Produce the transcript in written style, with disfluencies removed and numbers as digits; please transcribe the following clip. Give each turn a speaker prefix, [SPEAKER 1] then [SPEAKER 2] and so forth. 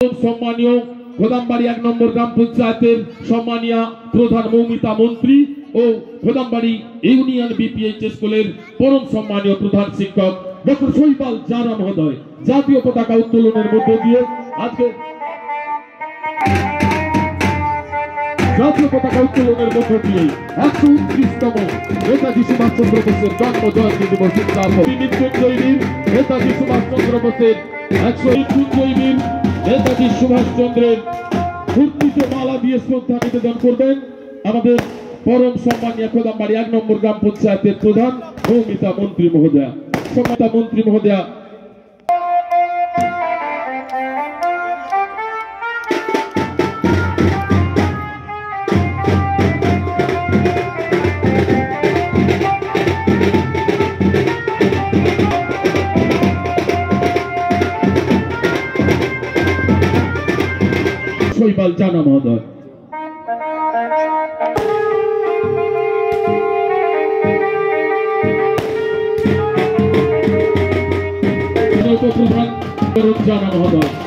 [SPEAKER 1] সম্মানীয় খোদামবাড়ি 1 নম্বর গ্রাম পঞ্চায়েতের সম্মানীয় প্রধান মৌমিতা মন্ত্রী ও খোদামবাড়ি ইউনিয়ন বিপিএইচ স্কুলের পরম সম্মানীয় প্রধান শিক্ষক ডক্টর শৈবাল জানা মহোদয় জাতীয় পতাকা উত্তোলনের মধ্য দিয়ে আজকে জাতীয় পতাকা উত্তোলনের মধ্য দিয়ে 129তম নেতাজি সুভাষচন্দ্র বোসের জন্ম জয়ন্তী দিবস উদযাপন। নেতাজি সুভাষচন্দ্র বোসের 100 নেতাজি সুভাষচন্দ্রের মূর্তিতে মালা দিয়ে শ্রদ্ধা নিবেদন করবেন আমাদের পরম সম্মানীয় খোদামবাড়ি 1 নম্বর গ্রাম পঞ্চায়েতের প্রধান মৌমিতা মন্ত্রী মহোদয়া। সম্মানিতা মন্ত্রী মহোদয়া, শৈবাল জানা মহোদয়। উপপ্রধান জানা মহোদয়।